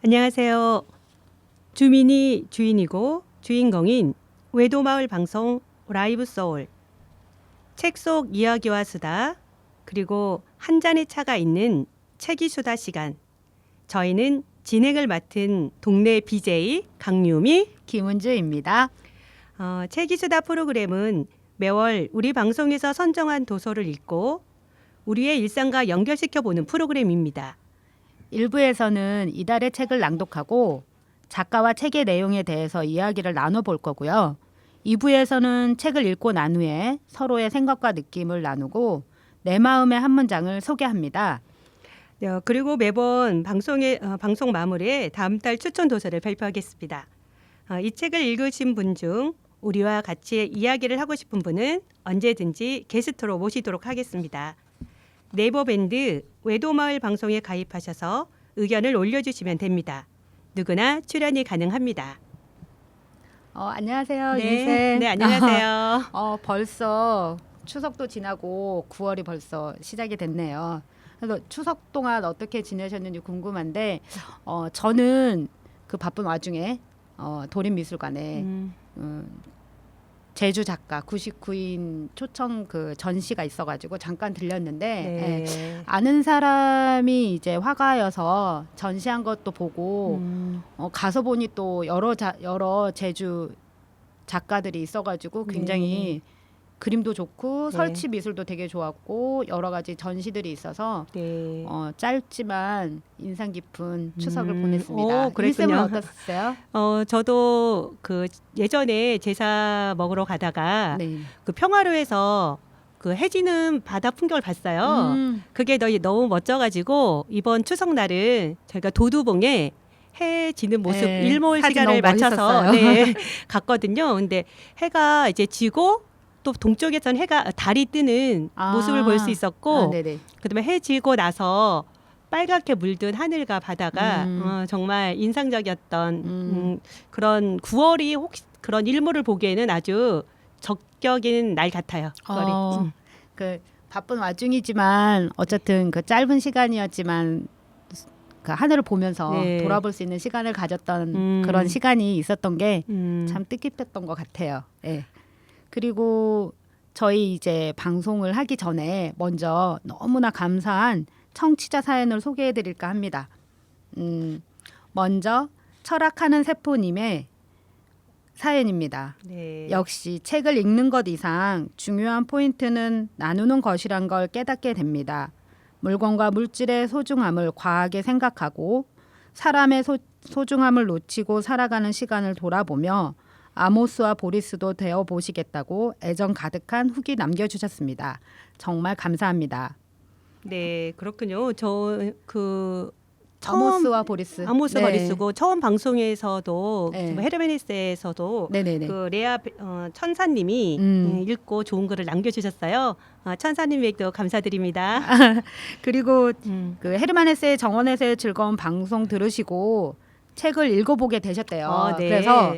안녕하세요. 주민이 주인이고 주인공인 외도마을 방송 라이브 소울. 책 속 이야기와 수다, 그리고 한 잔의 차가 있는 책이 수다 시간. 저희는 진행을 맡은 동네 BJ 강유미, 김은주입니다. 책이 수다 프로그램은 매월 우리 방송에서 선정한 도서를 읽고 우리의 일상과 연결시켜보는 프로그램입니다. 1부에서는 이달의 책을 낭독하고 작가와 책의 내용에 대해서 이야기를 나눠볼 거고요. 2부에서는 책을 읽고 난 후에 서로의 생각과 느낌을 나누고 내 마음의 한 문장을 소개합니다. 네, 그리고 매번 방송 마무리에 다음 달 추천 도서를 발표하겠습니다. 이 책을 읽으신 분 중 우리와 같이 이야기를 하고 싶은 분은 언제든지 게스트로 모시도록 하겠습니다. 네이버 밴드 외도마을 방송에 가입하셔서 의견을 올려주시면 됩니다. 누구나 출연이 가능합니다. 안녕하세요. 네, 유미쌤. 네, 안녕하세요. 벌써 추석도 지나고 9월이 벌써 시작이 됐네요. 그래서 추석 동안 어떻게 지내셨는지 궁금한데 저는 그 바쁜 와중에 도림미술관에 제주 작가 99인 초청 그 전시가 있어가지고 잠깐 들렸는데 네. 아는 사람이 이제 화가여서 전시한 것도 보고 가서 보니 또 여러 제주 작가들이 있어가지고 굉장히 그림도 좋고 네. 설치 미술도 되게 좋았고 여러 가지 전시들이 있어서 네. 짧지만 인상 깊은 추석을 보냈습니다. 그랬군요. 일쌤은 어떠셨어요? 저도 그 예전에 제사 먹으러 가다가 네. 그 평화로에서 그 해지는 바다 풍경을 봤어요. 그게 너무 멋져가지고 이번 추석 날은 저희가 도두봉에 해 지는 모습 네, 일몰 사진 시간을 너무 맞춰서 멋있었어요. 갔거든요. 근데 해가 이제 지고 또 동쪽에선 해가 달이 뜨는 모습을 볼 수 있었고, 네네. 그다음에 해 지고 나서 빨갛게 물든 하늘과 바다가 정말 인상적이었던 그런 9월이 혹시 그런 일몰을 보기에는 아주 적격인 날 같아요. 9월이. 그 바쁜 와중이지만 어쨌든 그 짧은 시간이었지만 그 하늘을 보면서 네. 돌아볼 수 있는 시간을 가졌던 그런 시간이 있었던 게 참 음, 뜻깊었던 것 같아요. 예. 그리고 저희 이제 방송을 하기 전에 먼저 너무나 감사한 청취자 사연을 소개해드릴까 합니다. 먼저 철학하는 세포님의 사연입니다. 네. 역시 책을 읽는 것 이상 중요한 포인트는 나누는 것이란 걸 깨닫게 됩니다. 물건과 물질의 소중함을 과하게 생각하고 사람의 소중함을 놓치고 살아가는 시간을 돌아보며 아모스와 보리스도 되어 보시겠다고 애정 가득한 후기 남겨주셨습니다. 정말 감사합니다. 네, 그렇군요. 아모스와 보리스. 아모스 네. 버리스고 처음 방송에서도 네. 헤르메니스에서도 네네네. 그 레아 천사님이 읽고 좋은 글을 남겨주셨어요. 천사님에게도 감사드립니다. 그리고 그 헤르만헤세의 정원에서의 즐거운 방송 들으시고 책을 읽어보게 되셨대요. 네. 그래서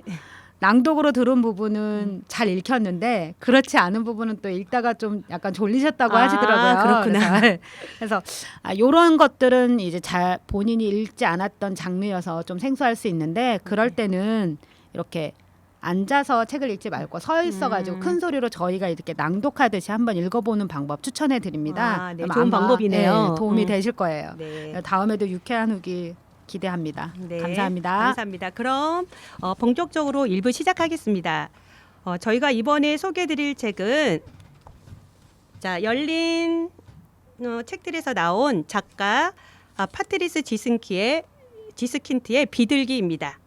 낭독으로 들은 부분은 잘 읽혔는데 그렇지 않은 부분은 또 읽다가 좀 약간 졸리셨다고 하시더라고요. 그렇구나. 그래서 이런 것들은 이제 잘 본인이 읽지 않았던 장르여서 좀 생소할 수 있는데 그럴 때는 이렇게 앉아서 책을 읽지 말고 서 있어가지고 큰 소리로 저희가 이렇게 낭독하듯이 한번 읽어보는 방법 추천해 드립니다. 네, 좋은 아마, 방법이네요. 도움이 되실 거예요. 네. 다음에도 유쾌한 후기 기대합니다. 네, 감사합니다. 감사합니다. 그럼 본격적으로 1부 시작하겠습니다. 저희가 이번에 소개해드릴 책은 열린 책들에서 나온 작가 파트리스 지스킨트의 비둘기입니다.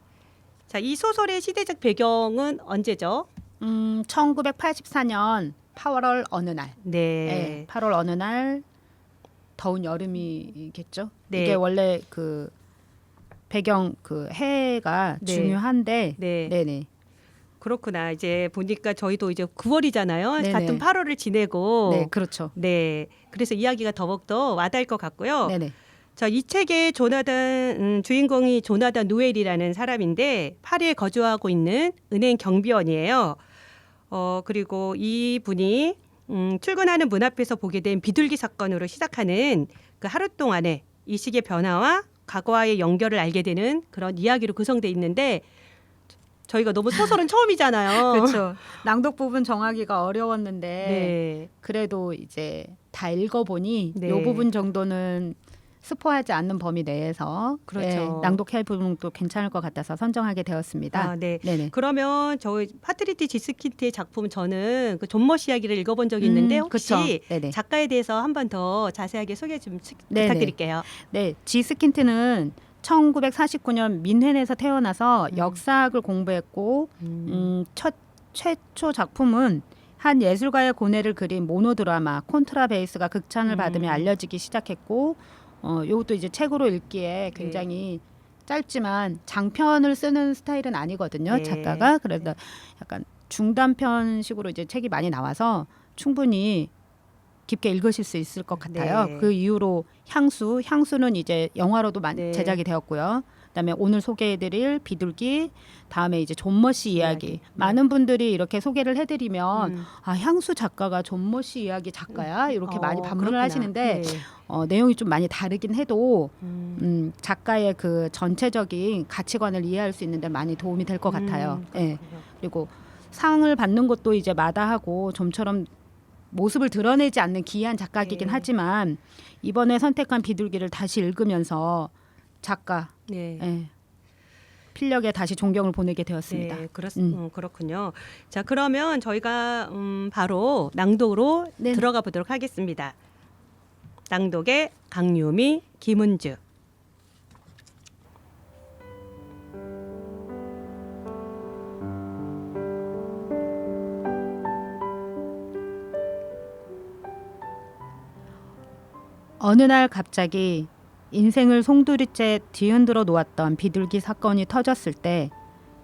이 소설의 시대적 배경은 언제죠? 1984년 8월 어느 날. 네. 8월 어느 날 더운 여름이겠죠. 네. 이게 원래 그 배경 그 해가 네. 중요한데, 네. 네네. 그렇구나. 이제 보니까 저희도 이제 9월이잖아요. 네네. 같은 8월을 지내고. 네, 그렇죠. 네. 그래서 이야기가 더욱더 와닿을 것 같고요. 네네. 이 책의 주인공이 조나단 누엘이라는 사람인데 파리에 거주하고 있는 은행 경비원이에요. 그리고 이 분이 출근하는 문 앞에서 보게 된 비둘기 사건으로 시작하는 그 하루 동안의 이 시기의 변화와 과거와의 연결을 알게 되는 그런 이야기로 구성돼 있는데 저희가 너무 소설은 처음이잖아요. 그렇죠. 낭독 부분 정하기가 어려웠는데 네. 그래도 이제 다 읽어보니 네. 이 부분 정도는 스포하지 않는 범위 내에서 그렇죠. 낭독할 부분도 괜찮을 것 같아서 선정하게 되었습니다. 아, 네. 네네. 그러면 저희 파트리티 지스킨트의 작품 저는 그 존머시 이야기를 읽어본 적이 있는데 혹시 그쵸. 네네. 작가에 대해서 한 번 더 자세하게 소개 좀 네네. 부탁드릴게요. 네, 지스킨트는 1949년 민헨에서 태어나서 역사학을 공부했고 최초 작품은 한 예술가의 고뇌를 그린 모노드라마 콘트라베이스가 극찬을 받으며 알려지기 시작했고 이것도 이제 책으로 읽기에 굉장히 짧지만 장편을 쓰는 스타일은 아니거든요. 네. 작가가 그래서 약간 중단편식으로 이제 책이 많이 나와서 충분히 깊게 읽으실 수 있을 것 같아요. 네. 그 이후로 향수는 이제 영화로도 네. 제작이 되었고요. 그다음에 오늘 소개해드릴 비둘기, 다음에 이제 존머시 이야기. 네. 많은 분들이 이렇게 소개를 해드리면 아 향수 작가가 존머시 이야기 작가야 이렇게 많이 반문을 그렇구나. 하시는데 네. 내용이 좀 많이 다르긴 해도 작가의 그 전체적인 가치관을 이해할 수 있는데 많이 도움이 될 것 같아요. 예. 그리고 상을 받는 것도 이제 마다하고 좀처럼 모습을 드러내지 않는 기이한 작가이긴 네. 하지만 이번에 선택한 비둘기를 다시 읽으면서 작가 네. 필력에 다시 존경을 보내게 되었습니다. 네, 그렇군요. 자, 그러면 저희가 바로 낭독으로 네. 들어가 보도록 하겠습니다. 낭독의 강유미, 김은주. 어느 날 갑자기 인생을 송두리째 뒤흔들어 놓았던 비둘기 사건이 터졌을 때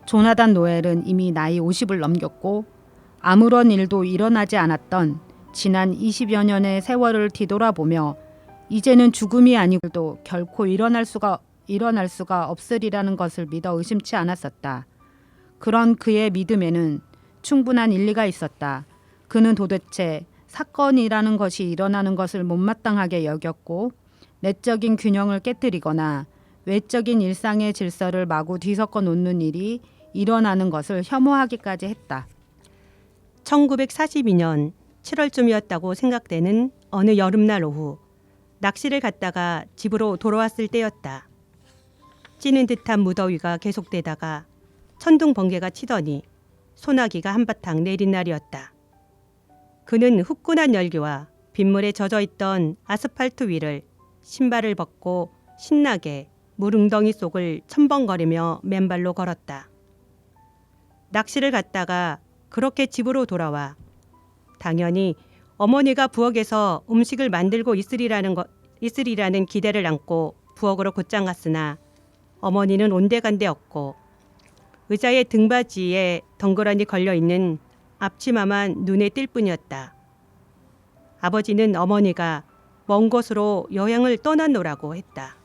조나단 노엘은 이미 나이 50을 넘겼고 아무런 일도 일어나지 않았던 지난 20여 년의 세월을 뒤돌아보며 이제는 죽음이 아니고도 결코 일어날 수가 없으리라는 것을 믿어 의심치 않았었다. 그런 그의 믿음에는 충분한 일리가 있었다. 그는 도대체 사건이라는 것이 일어나는 것을 못마땅하게 여겼고 내적인 균형을 깨뜨리거나 외적인 일상의 질서를 마구 뒤섞어 놓는 일이 일어나는 것을 혐오하기까지 했다. 1942년 7월쯤이었다고 생각되는 어느 여름날 오후 낚시를 갔다가 집으로 돌아왔을 때였다. 찌는 듯한 무더위가 계속되다가 천둥 번개가 치더니 소나기가 한바탕 내린 날이었다. 그는 후끈한 열기와 빗물에 젖어있던 아스팔트 위를 신발을 벗고 신나게 물웅덩이 속을 첨벙거리며 맨발로 걸었다. 낚시를 갔다가 그렇게 집으로 돌아와 당연히 어머니가 부엌에서 음식을 만들고 있으리라는 기대를 안고 부엌으로 곧장 갔으나 어머니는 온데간데 없고 의자의 등받이에 덩그러니 걸려있는 앞치마만 눈에 띌 뿐이었다. 아버지는 어머니가 먼 곳으로 여행을 떠났노라고 했다.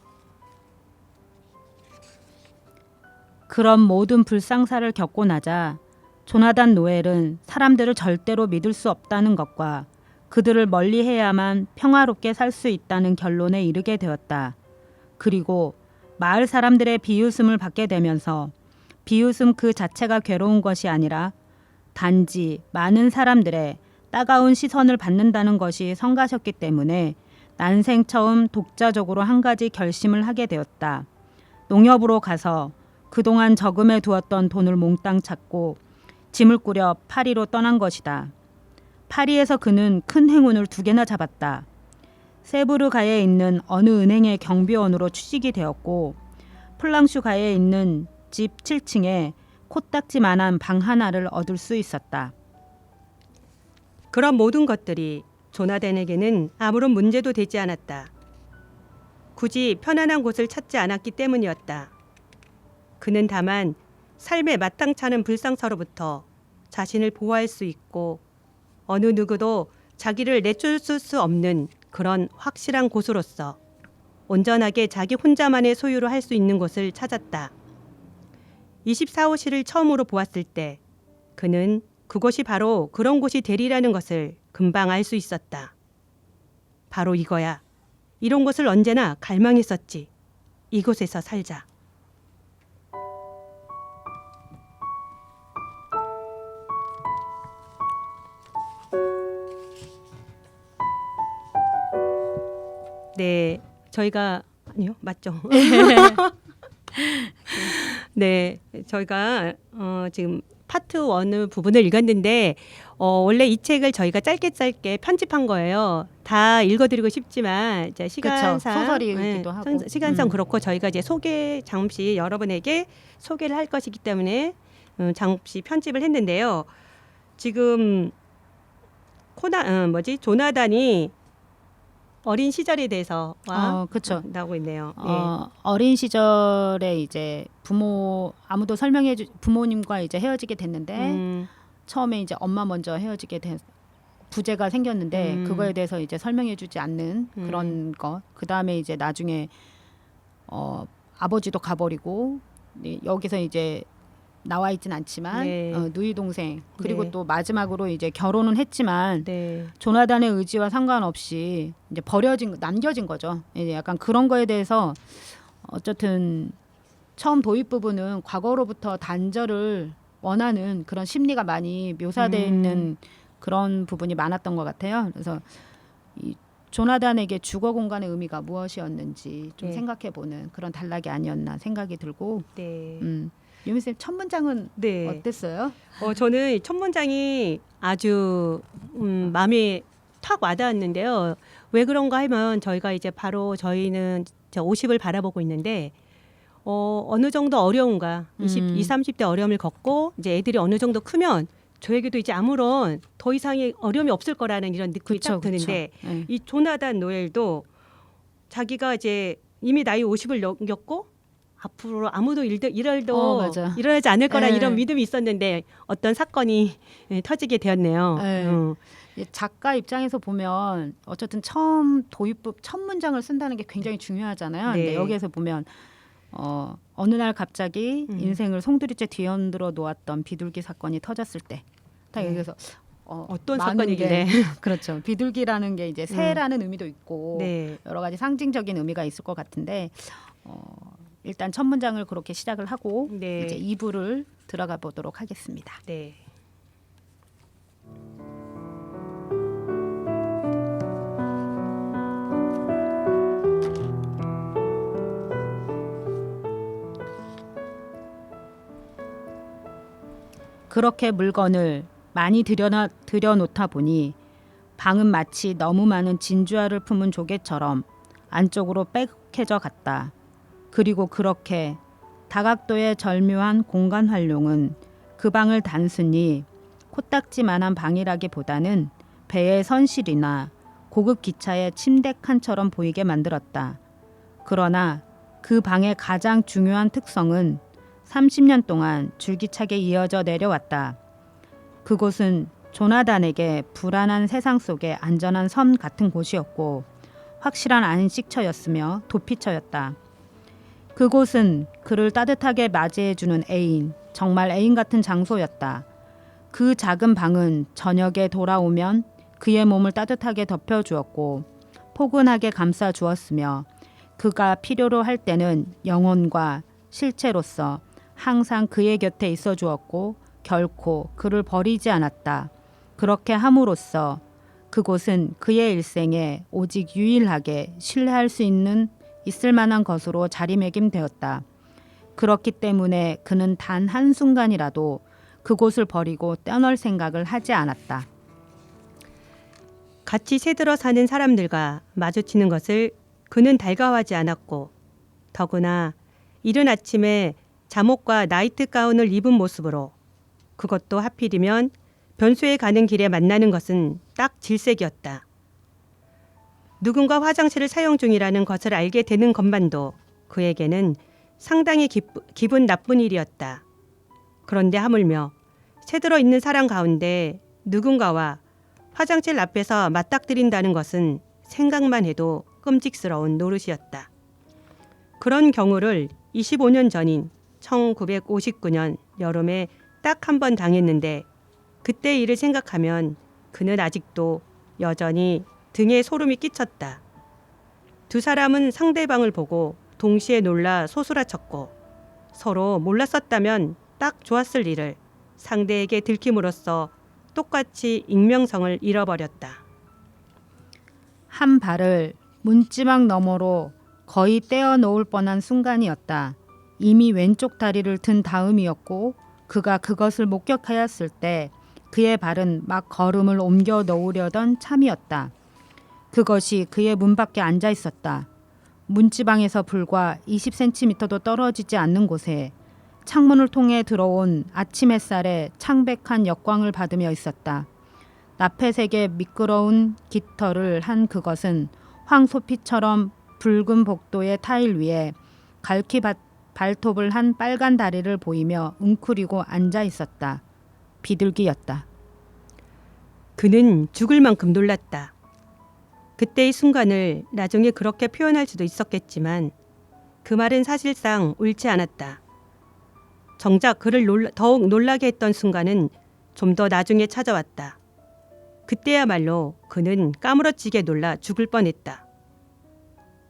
그런 모든 불상사를 겪고 나자 조나단 노엘은 사람들을 절대로 믿을 수 없다는 것과 그들을 멀리해야만 평화롭게 살 수 있다는 결론에 이르게 되었다. 그리고 마을 사람들의 비웃음을 받게 되면서 비웃음 그 자체가 괴로운 것이 아니라 단지 많은 사람들의 따가운 시선을 받는다는 것이 성가셨기 때문에 난생 처음 독자적으로 한 가지 결심을 하게 되었다. 농협으로 가서 그동안 저금해 두었던 돈을 몽땅 찾고 짐을 꾸려 파리로 떠난 것이다. 파리에서 그는 큰 행운을 2개나 잡았다. 세부르가에 있는 어느 은행의 경비원으로 취직이 되었고 플랑슈가에 있는 집 7층에 코딱지만한 방 하나를 얻을 수 있었다. 그런 모든 것들이 조나단에게는 아무런 문제도 되지 않았다. 굳이 편안한 곳을 찾지 않았기 때문이었다. 그는 다만 삶에 마땅찮은 불상사로부터 자신을 보호할 수 있고 어느 누구도 자기를 내쫓을 수 없는 그런 확실한 곳으로서 온전하게 자기 혼자만의 소유로 할 수 있는 곳을 찾았다. 24호실을 처음으로 보았을 때 그는 그곳이 바로 그런 곳이 되리라는 것을 금방 알 수 있었다. 바로 이거야. 이런 곳을 언제나 갈망했었지. 이곳에서 살자. 네, 저희가 아니요, 맞죠? 네, 저희가 지금 파트 1 부분을 읽었는데 원래 이 책을 저희가 짧게 편집한 거예요. 다 읽어드리고 싶지만 이제 시간상 그쵸, 소설이기도 하고. 시간상 그렇고 저희가 이제 잠시 여러분에게 소개를 할 것이기 때문에 잠시 편집을 했는데요. 지금 조나단이 어린 시절에 대해서 그쵸. 나오고 있네요. 어린 시절에 이제 아무도 부모님과 이제 헤어지게 됐는데 처음에 이제 엄마 먼저 헤어지게 된 부재가 생겼는데 그거에 대해서 이제 설명해주지 않는 그런 거. 그 다음에 이제 나중에 아버지도 가버리고 여기서 이제 나와 있진 않지만 누이 동생 그리고 네. 또 마지막으로 이제 결혼은 했지만 네. 조나단의 의지와 상관없이 이제 남겨진 거죠. 이제 약간 그런 거에 대해서 어쨌든 처음 도입 부분은 과거로부터 단절을 원하는 그런 심리가 많이 묘사되어 있는 그런 부분이 많았던 것 같아요. 그래서 이 조나단에게 주거 공간의 의미가 무엇이었는지 좀 네. 생각해보는 그런 단락이 아니었나 생각이 들고 네. 유미쌤 첫 문장은 네. 어땠어요? 저는 첫 문장이 아주 마음에 탁 와닿았는데요. 왜 그런가 하면 저희가 이제 바로 저희는 50을 바라보고 있는데 어느 정도 어려움과 20, 30대 어려움을 겪고 이제 애들이 어느 정도 크면 저에게도 이제 아무런 더 이상의 어려움이 없을 거라는 이런 느낌이 딱 드는데 네. 이 조나단 노엘도 자기가 이제 이미 나이 50을 넘겼고 앞으로 아무도 일도 맞아. 일어나지 않을 거라 네. 이런 믿음이 있었는데 어떤 사건이 터지게 되었네요. 네. 작가 입장에서 보면 어쨌든 첫 문장을 쓴다는 게 굉장히 중요하잖아요. 네. 근데 여기에서 보면 어느 날 갑자기 인생을 송두리째 뒤흔들어 놓았던 비둘기 사건이 터졌을 때 딱 여기서 어떤 많은 사건이길래 그렇죠. 비둘기라는 게 이제 새라는 의미도 있고 네. 여러 가지 상징적인 의미가 있을 것 같은데 일단 첫 문장을 그렇게 시작을 하고 네. 이제 2부를 들어가 보도록 하겠습니다. 네. 그렇게 물건을 많이 들여놓다 보니 방은 마치 너무 많은 진주알을 품은 조개처럼 안쪽으로 빼곡해져 갔다. 그리고 그렇게 다각도의 절묘한 공간 활용은 그 방을 단순히 코딱지만한 방이라기보다는 배의 선실이나 고급 기차의 침대 칸처럼 보이게 만들었다. 그러나 그 방의 가장 중요한 특성은 30년 동안 줄기차게 이어져 내려왔다. 그곳은 조나단에게 불안한 세상 속의 안전한 섬 같은 곳이었고 확실한 안식처였으며 도피처였다. 그곳은 그를 따뜻하게 맞이해주는 애인, 정말 애인 같은 장소였다. 그 작은 방은 저녁에 돌아오면 그의 몸을 따뜻하게 덮여주었고 포근하게 감싸주었으며 그가 필요로 할 때는 영혼과 실체로서 항상 그의 곁에 있어 주었고 결코 그를 버리지 않았다. 그렇게 함으로써 그곳은 그의 일생에 오직 유일하게 신뢰할 수 있을 만한 것으로 자리매김되었다. 그렇기 때문에 그는 단 한순간이라도 그곳을 버리고 떠날 생각을 하지 않았다. 같이 새들어 사는 사람들과 마주치는 것을 그는 달가워하지 않았고 더구나 이른 아침에 잠옷과 나이트 가운을 입은 모습으로 그것도 하필이면 변소에 가는 길에 만나는 것은 딱 질색이었다. 누군가 화장실을 사용 중이라는 것을 알게 되는 것만도 그에게는 상당히 기분 나쁜 일이었다. 그런데 하물며 새들어 있는 사람 가운데 누군가와 화장실 앞에서 맞닥뜨린다는 것은 생각만 해도 끔찍스러운 노릇이었다. 그런 경우를 25년 전인 1959년 여름에 딱 한 번 당했는데 그때 일을 생각하면 그는 아직도 여전히 등에 소름이 끼쳤다. 두 사람은 상대방을 보고 동시에 놀라 소스라쳤고 서로 몰랐었다면 딱 좋았을 일을 상대에게 들킴으로써 똑같이 익명성을 잃어버렸다. 한 발을 문지방 너머로 거의 떼어 놓을 뻔한 순간이었다. 이미 왼쪽 다리를 든 다음이었고 그가 그것을 목격하였을 때 그의 발은 막 걸음을 옮겨 놓으려던 참이었다. 그것이 그의 문 밖에 앉아 있었다. 문지방에서 불과 20cm도 떨어지지 않는 곳에 창문을 통해 들어온 아침 햇살에 창백한 역광을 받으며 있었다. 나펫색의 미끄러운 깃털을 한 그것은 황소피처럼 붉은 복도의 타일 위에 갈퀴 발톱을 한 빨간 다리를 보이며 웅크리고 앉아 있었다. 비둘기였다. 그는 죽을 만큼 놀랐다. 그때의 순간을 나중에 그렇게 표현할 수도 있었겠지만 그 말은 사실상 옳지 않았다. 정작 그를 더욱 놀라게 했던 순간은 좀 더 나중에 찾아왔다. 그때야말로 그는 까무러치게 놀라 죽을 뻔했다.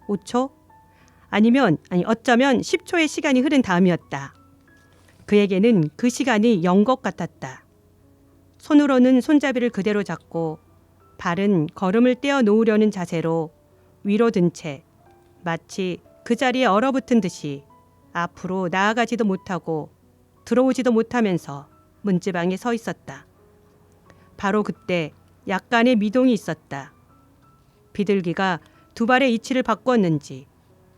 5초? 어쩌면 10초의 시간이 흐른 다음이었다. 그에게는 그 시간이 연 것 같았다. 손으로는 손잡이를 그대로 잡고 발은 걸음을 떼어 놓으려는 자세로 위로 든 채 마치 그 자리에 얼어붙은 듯이 앞으로 나아가지도 못하고 들어오지도 못하면서 문지방에 서 있었다. 바로 그때 약간의 미동이 있었다. 비둘기가 두 발의 이치를 바꿨는지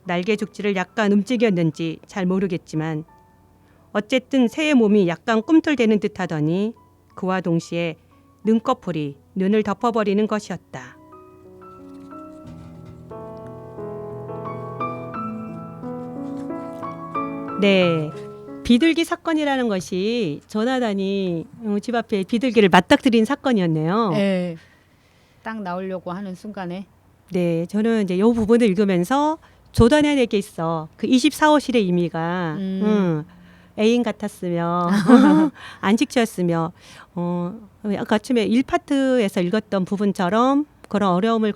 날개 죽지를 약간 움직였는지 잘 모르겠지만 어쨌든 새의 몸이 약간 꿈틀대는 듯하더니 그와 동시에 눈꺼풀이 눈을 덮어버리는 것이었다. 네, 비둘기 사건이라는 것이 조나단이 집 앞에 비둘기를 맞닥뜨린 사건이었네요. 네. 딱 나오려고 하는 순간에 네, 저는 이제 이 부분을 읽으면서 조나단에게 있어 그 24호실의 의미가 애인 같았으며 안식처였으며 아까 아침에 1파트에서 읽었던 부분처럼 그런 어려움을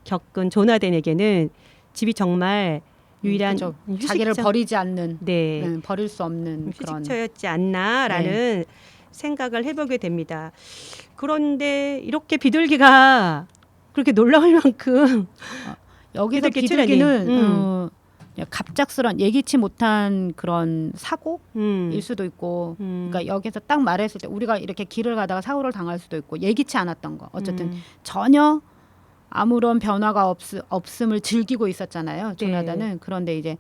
겪은 조나단에게는 집이 정말 유일한 그렇죠. 자기를 버리지 않는, 네. 버릴 수 없는 그런 휴식처였지 않나라는 생각을 해보게 됩니다. 그런데 이렇게 비둘기가 그렇게 놀라울 만큼 여기서 비둘기는 갑작스런 예기치 못한 그런 사고일 수도 있고, 그러니까 여기서 딱 말했을 때 우리가 이렇게 길을 가다가 사고를 당할 수도 있고 예기치 않았던 거. 어쨌든 전혀 아무런 변화가 없음을 즐기고 있었잖아요. 조나단은. 네. 그런데 이제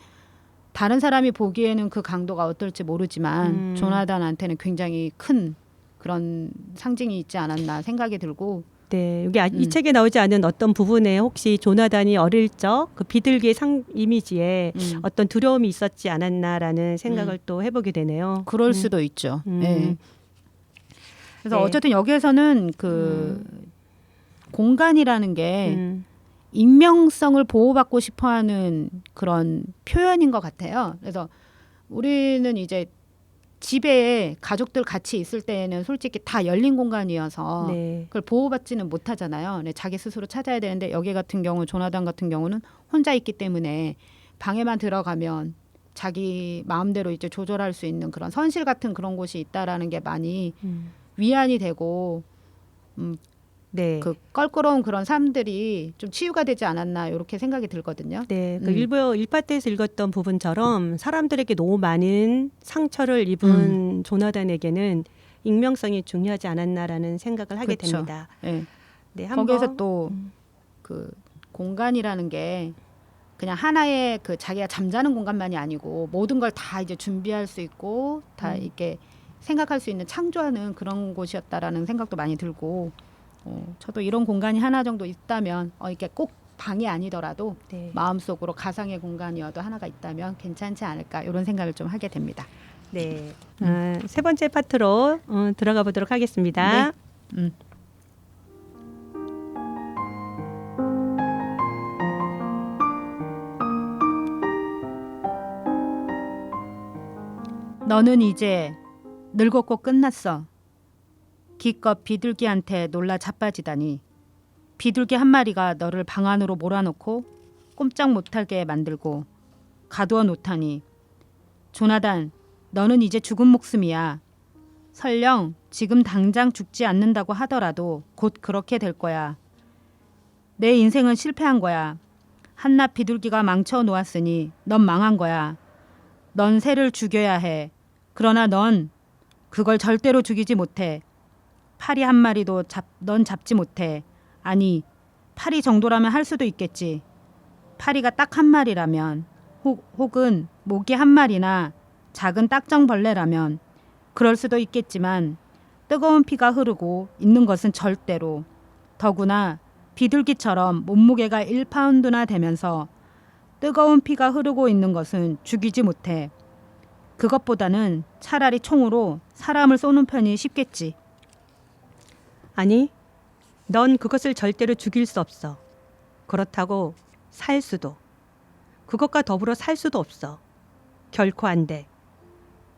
다른 사람이 보기에는 그 강도가 어떨지 모르지만 조나단한테는 굉장히 큰 그런 상징이 있지 않았나 생각이 들고. 네, 여기 이 책에 나오지 않은 어떤 부분에 혹시 조나단이 어릴 적 그 비둘기의 이미지에 어떤 두려움이 있었지 않았나라는 생각을 또 해보게 되네요. 그럴 수도 있죠. 네. 그래서 네. 어쨌든 여기에서는 그 공간이라는 게 익명성을 보호받고 싶어하는 그런 표현인 것 같아요. 그래서 우리는 이제 집에 가족들 같이 있을 때에는 솔직히 다 열린 공간이어서 네. 그걸 보호받지는 못하잖아요. 네, 자기 스스로 찾아야 되는데 여기 같은 경우 조나단 같은 경우는 혼자 있기 때문에 방에만 들어가면 자기 마음대로 이제 조절할 수 있는 그런 선실 같은 그런 곳이 있다라는 게 많이 위안이 되고 네. 그 껄끄러운 그런 삶들이 좀 치유가 되지 않았나 이렇게 생각이 들거든요. 네, 그 일부 1파트에서 읽었던 부분처럼 사람들에게 너무 많은 상처를 입은 조나단에게는 익명성이 중요하지 않았나라는 생각을 하게 그렇죠. 됩니다. 네. 네, 거기에서 또 그 공간이라는 게 그냥 하나의 그 자기가 잠자는 공간만이 아니고 모든 걸 다 이제 준비할 수 있고 다 이렇게 생각할 수 있는 창조하는 그런 곳이었다라는 생각도 많이 들고. 저도 이런 공간이 하나 정도 있다면 이렇게 꼭 방이 아니더라도 네. 마음속으로 가상의 공간이어도 하나가 있다면 괜찮지 않을까 이런 생각을 좀 하게 됩니다. 네. 세 번째 파트로 들어가 보도록 하겠습니다. 네. 너는 이제 늙었고 끝났어. 기껏 비둘기한테 놀라 자빠지다니. 비둘기 한 마리가 너를 방 안으로 몰아넣고 꼼짝 못하게 만들고 가두어 놓다니. 조나단, 너는 이제 죽은 목숨이야. 설령 지금 당장 죽지 않는다고 하더라도 곧 그렇게 될 거야. 내 인생은 실패한 거야. 한낱 비둘기가 망쳐 놓았으니 넌 망한 거야. 넌 새를 죽여야 해. 그러나 넌 그걸 절대로 죽이지 못해. 파리 한 마리도 넌 잡지 못해. 아니, 파리 정도라면 할 수도 있겠지. 파리가 딱 한 마리라면, 혹은 모기 한 마리나 작은 딱정벌레라면 그럴 수도 있겠지만 뜨거운 피가 흐르고 있는 것은 절대로, 더구나 비둘기처럼 몸무게가 1파운드나 되면서 뜨거운 피가 흐르고 있는 것은 죽이지 못해. 그것보다는 차라리 총으로 사람을 쏘는 편이 쉽겠지. 아니, 넌 그것을 절대로 죽일 수 없어. 그렇다고 살 수도. 그것과 더불어 살 수도 없어. 결코 안 돼.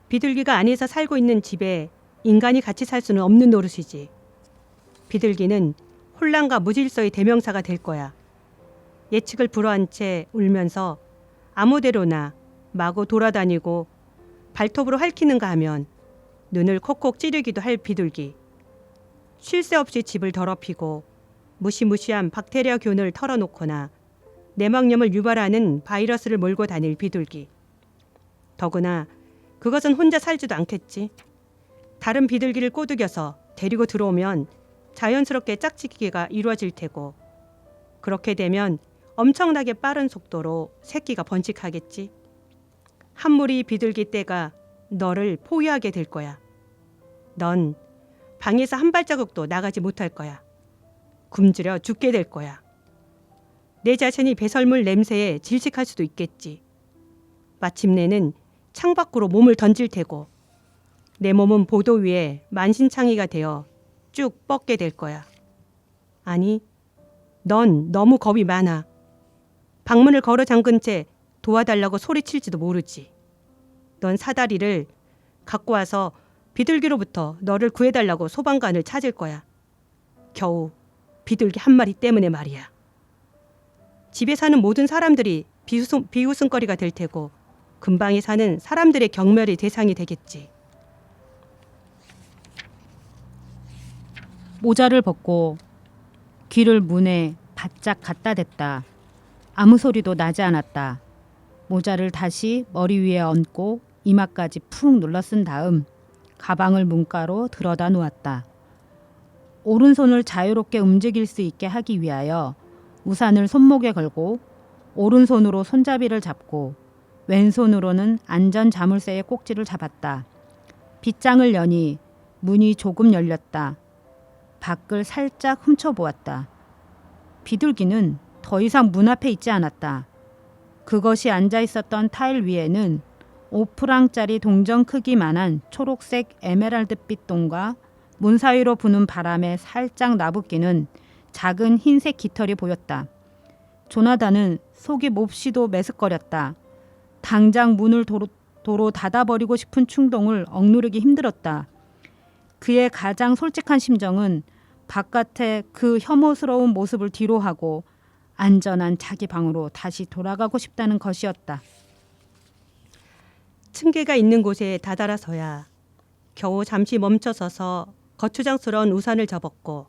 비둘기가 안에서 살고 있는 집에 인간이 같이 살 수는 없는 노릇이지. 비둘기는 혼란과 무질서의 대명사가 될 거야. 예측을 불허한 채 울면서 아무데로나 마구 돌아다니고 발톱으로 핥히는가 하면 눈을 콕콕 찌르기도 할 비둘기. 쉴 새 없이 집을 더럽히고 무시무시한 박테리아균을 털어놓거나 내막염을 유발하는 바이러스를 몰고 다닐 비둘기. 더구나 그것은 혼자 살지도 않겠지. 다른 비둘기를 꼬드겨서 데리고 들어오면 자연스럽게 짝짓기가 이루어질 테고, 그렇게 되면 엄청나게 빠른 속도로 새끼가 번식하겠지. 한 무리 비둘기 떼가 너를 포위하게 될 거야. 넌 방에서 한 발자국도 나가지 못할 거야. 굶주려 죽게 될 거야. 내 자신이 배설물 냄새에 질식할 수도 있겠지. 마침내는 창밖으로 몸을 던질 테고 내 몸은 보도 위에 만신창이가 되어 쭉 뻗게 될 거야. 아니, 넌 너무 겁이 많아. 방문을 걸어 잠근 채 도와달라고 소리칠지도 모르지. 넌 사다리를 갖고 와서 비둘기로부터 너를 구해달라고 소방관을 찾을 거야. 겨우 비둘기 한 마리 때문에 말이야. 집에 사는 모든 사람들이 비웃음거리가 될 테고 근방에 사는 사람들의 경멸의 대상이 되겠지. 모자를 벗고 귀를 문에 바짝 갖다 댔다. 아무 소리도 나지 않았다. 모자를 다시 머리 위에 얹고 이마까지 푹 눌러쓴 다음 가방을 문가로 들어다 놓았다. 오른손을 자유롭게 움직일 수 있게 하기 위하여 우산을 손목에 걸고 오른손으로 손잡이를 잡고 왼손으로는 안전 자물쇠의 꼭지를 잡았다. 빗장을 여니 문이 조금 열렸다. 밖을 살짝 훔쳐보았다. 비둘기는 더 이상 문 앞에 있지 않았다. 그것이 앉아 있었던 타일 위에는 5프랑짜리 동전 크기만한 초록색 에메랄드빛 동과 문 사이로 부는 바람에 살짝 나부끼는 작은 흰색 깃털이 보였다. 조나단은 속이 몹시도 메스꺼렸다. 당장 문을 도로 닫아버리고 싶은 충동을 억누르기 힘들었다. 그의 가장 솔직한 심정은 바깥의 그 혐오스러운 모습을 뒤로하고 안전한 자기 방으로 다시 돌아가고 싶다는 것이었다. 층계가 있는 곳에 다다라서야 겨우 잠시 멈춰서서 거추장스러운 우산을 접었고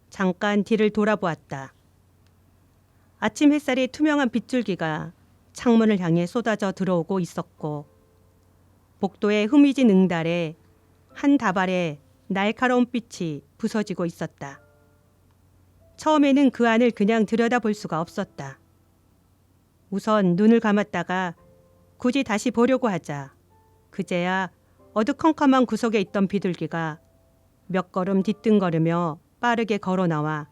잠깐 뒤를 돌아보았다. 아침 햇살이 투명한 빗줄기가 창문을 향해 쏟아져 들어오고 있었고 복도의 흐미진 응달에 한 다발의 날카로운 빛이 부서지고 있었다. 처음에는 그 안을 그냥 들여다볼 수가 없었다. 우선 눈을 감았다가 굳이 다시 보려고 하자 그제야 어두컴컴한 구석에 있던 비둘기가 몇 걸음 뒤뚱거리며 빠르게 걸어 나와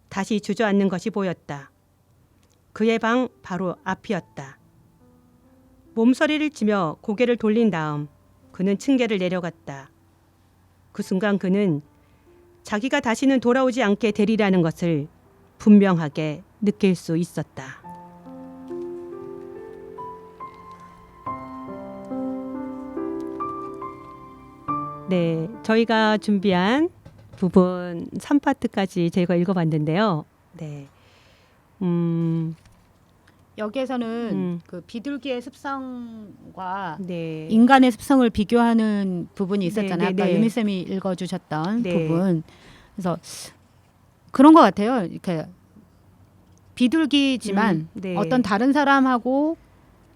다시 주저앉는 것이 보였다. 그의 방 바로 앞이었다. 몸서리를 치며 고개를 돌린 다음 그는 층계를 내려갔다. 그 순간 그는 자기가 다시는 돌아오지 않게 되리라는 것을 분명하게 느낄 수 있었다. 네, 저희가 준비한 부분 3파트까지 저희가 읽어봤는데요. 네, 여기에서는 그 비둘기의 습성과 네. 인간의 습성을 비교하는 부분이 있었잖아요. 네, 네, 아까 네. 유미 쌤이 읽어주셨던 네. 부분. 그래서 그런 것 같아요. 이렇게 비둘기지만 네. 어떤 다른 사람하고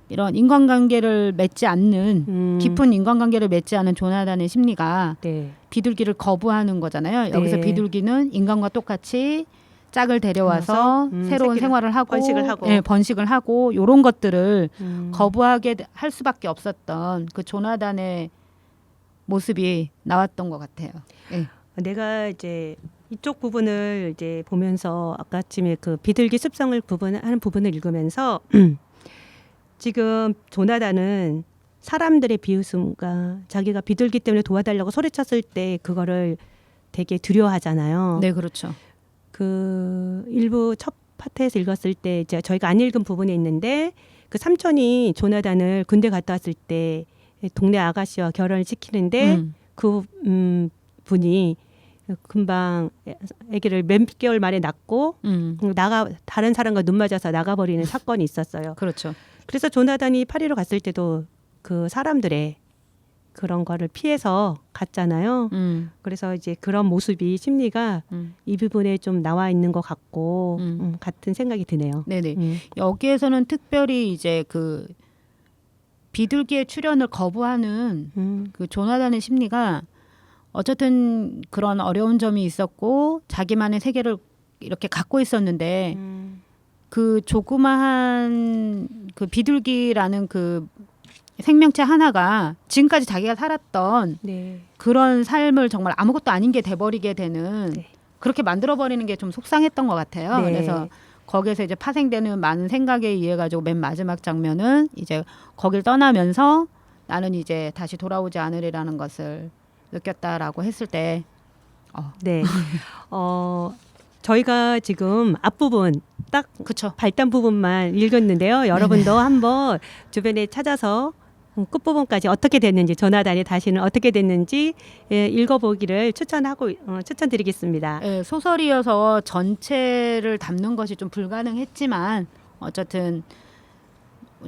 이런 인간관계를 맺지 않는 깊은 인간관계를 맺지 않은 조나단의 심리가 네. 비둘기를 거부하는 거잖아요. 네. 여기서 비둘기는 인간과 똑같이 짝을 데려와서 새로운 새끼를, 생활을 하고, 번식을 하고. 예, 번식을 하고 이런 것들을 음. 거부하게 할 수밖에 없었던 그 조나단의 모습이 나왔던 것 같아요. 예. 내가 이제 이쪽 부분을 이제 보면서 아까쯤에 그 비둘기 습성을 구분하는 부분을 읽으면서 지금 조나단은 사람들의 비웃음과 자기가 비둘기 때문에 도와달라고 소리쳤을 때 그거를 되게 두려워하잖아요. 네, 그렇죠. 그 일부 첫 파트에서 읽었을 때 이제 저희가 안 읽은 부분이 있는데 그 삼촌이 조나단을 군대 갔다 왔을 때 동네 아가씨와 결혼을 시키는데 그 분이 금방 아기를 몇 개월 만에 낳고 다른 사람과 눈 맞아서 나가버리는 사건이 있었어요. 그렇죠. 그래서 조나단이 파리로 갔을 때도 그 사람들의 그런 거를 피해서 갔잖아요. 그래서 이제 그런 모습이 심리가 이 부분에 좀 나와 있는 것 같고 같은 생각이 드네요. 네네. 여기에서는 특별히 이제 그 비둘기의 출현을 거부하는 그 조나단의 심리가 어쨌든 그런 어려운 점이 있었고 자기만의 세계를 이렇게 갖고 있었는데 그 조그마한 그 비둘기라는 그 생명체 하나가 지금까지 자기가 살았던 네. 그런 삶을 정말 아무것도 아닌 게 돼버리게 되는 네. 그렇게 만들어버리는 게 좀 속상했던 것 같아요. 네. 그래서 거기에서 이제 파생되는 많은 생각에 의해 가지고 맨 마지막 장면은 이제 거길 떠나면서 나는 이제 다시 돌아오지 않으리라는 것을 느꼈다라고 했을 때 네. 저희가 지금 앞부분 딱 그쵸. 발단 부분만 읽었는데요. 여러분도 한번 주변에 찾아서 끝부분까지 어떻게 됐는지 조나단이 다시는 어떻게 됐는지 읽어보기를 추천드리겠습니다. 예, 소설이어서 전체를 담는 것이 좀 불가능했지만 어쨌든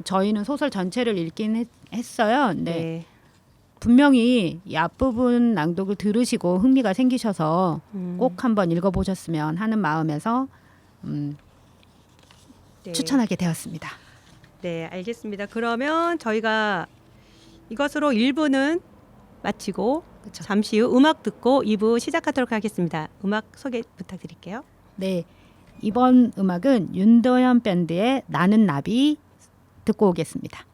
저희는 소설 전체를 읽긴 했어요. 근데 네. 분명히 이 앞부분 낭독을 들으시고 흥미가 생기셔서 꼭 한번 읽어보셨으면 하는 마음에서 네. 추천하게 되었습니다. 네, 알겠습니다. 그러면 저희가 이것으로 1부는 마치고 그쵸. 잠시 후 음악 듣고 2부 시작하도록 하겠습니다. 음악 소개 부탁드릴게요. 네, 이번 음악은 윤도현 밴드의 나는 나비 듣고 오겠습니다.